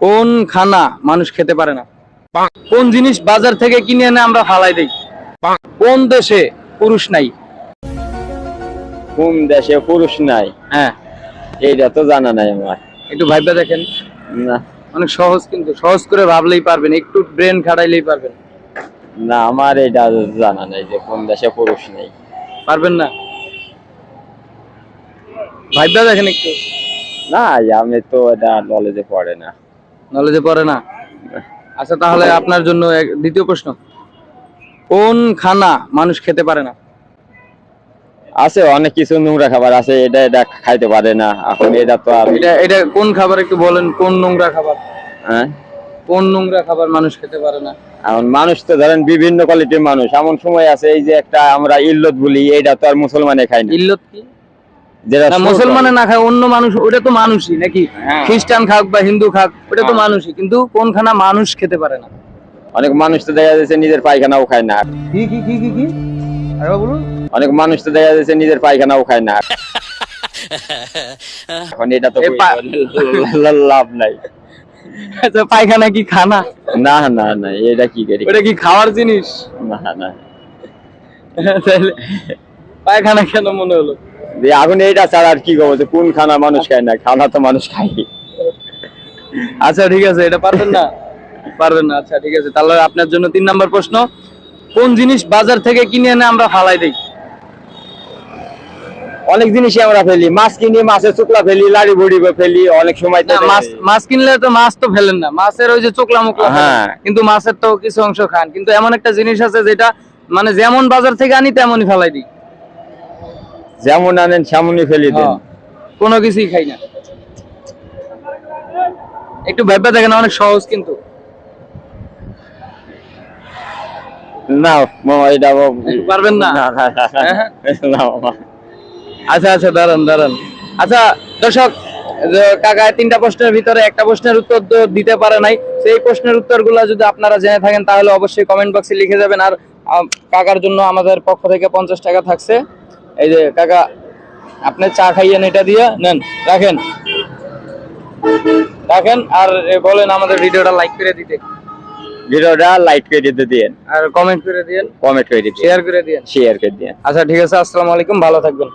কোন খানা মানুষ খেতে পারে না? কোন জিনিস বাজার থেকে কিনে এনে আমরা ফালাই দেই? কোন দেশে পুরুষ নাই? কোন দেশে পুরুষ নাই? হ্যাঁ, এইটা তো জানা নাই আমার। একটু ভাববে দেখেন। না অনেক সহজ, কিন্তু সহজ করে ভাবলেই পারবেন, একটু ব্রেন খাটাইলেই পারবেন। না, আমার এটা জানা নাই যে কোন দেশে পুরুষ নেই। পারবেন না? ভাববে দেখেন একটু। না, আমি তো এটা নলেজে পড়ে না। নলেজে পড়ে না? আচ্ছা, তাহলে আপনার জন্য দ্বিতীয় প্রশ্ন। কোন খানা মানুষ খেতে পারে না? আছে অনেক কিছু নোংরা খাবার আছে, এটা এটা খাইতে পারে না। এখন এটা তো এটা এটা কোন খাবার একটু বলেন, কোন নোংরা খাবার? হ্যাঁ, কোন নোংরা খাবার মানুষ খেতে পারে না? এখন মানুষ তো ধরেন বিভিন্ন কোয়ালিটির মানুষ। এমন সময় আছে এই যে একটা আমরা ইল্লত বলি, এটা তো আর মুসলমানে খায় না। ইল্লত কি? যেটা না, মুসলমানে না খায়, অন্য মানুষ, ওটা তো মানুষই নাকি? হ্যাঁ। খ্রিস্টান খাক বা হিন্দু খাক, ওটা তো হ্যাঁ। মানুষই, কিন্তু কোন খানা মানুষ খেতে পারে না? অনেক মানুষ তো দেখা যাচ্ছে নিজের পায়খানাও খায় না। কি কি কি কি কি আরে বলুন। অনেক মানুষ তো দেখা যাচ্ছে নিজের পায়খানাও খায় না। এখন এটা তো লাভ নাই। আচ্ছা, পায়খানা কি খানা? না না না, এটা কি করি? ওটা কি খাওয়ার জিনিস? না না, তাহলে পায়খানা কেন মনে হলো? এখন এইটা ছাড়া আর কি করবো? যে কোন খানা মানুষ খায় না? খানা তো মানুষ খায়। আচ্ছা ঠিক আছে, এটা পারবেন না? পারবেন না, আচ্ছা ঠিক আছে। তাহলে আপনার জন্য 3 নম্বর প্রশ্ন। কোন জিনিস বাজার থেকে কিনে এনে আমরা ফালাই দেই? অনেক জিনিসই আমরা ফেলি। মাছ কিনি, মাছের চোকলা ফেলি, লাড়ি বড়ি ফেলি। অনেক সময় তো না, মাছ কিনলে তো মাছ তো ফেলেন না, মাছের ওই যে চোকলা মুকলা ফেলেন। হ্যাঁ। কিন্তু মাছের তো কিছু অংশ খান, কিন্তু এমন একটা জিনিস আছে যেটা মানে যেমন বাজার থেকে আনি তেমনই ফেলাই দিই। যেমন আনেন সেমনই ফেলি দেন। হ্যাঁ, কোনো কিছুই খাই না। একটু ভেবে দেখেন, অনেক সহজ কিন্তু। না মামা, এটা পারবেন না? না না, না, হ্যাঁ? না মামা। আচ্ছা আচ্ছা, দাঁড়ান দাঁড়ান। আচ্ছা দর্শক, যে কাকা 3টা প্রশ্নের ভিতরে একটা প্রশ্নের উত্তর দিতে পারে নাই। সেই প্রশ্নের উত্তরগুলো যদি আপনারা জেনে থাকেন তাহলে অবশ্যই কমেন্ট বক্সে লিখে যাবেন। আর কাকার জন্য আমাদের পক্ষ থেকে 50 টাকা থাকছে। এই যে কাকা, আপনি চা খাইয়েন, এটা দিয়ে নেন, রাখেন রাখেন। আর বলেন আমাদের ভিডিওটা লাইক করে দিতে, ভিডিওটা লাইক করে দিতে দিন, আর কমেন্ট করে দিন, কমেন্ট করে দিতে, শেয়ার করে দিন। শেয়ার করে দিন। আচ্ছা ঠিক আছে, আসসালামু আলাইকুম, ভালো থাকবেন।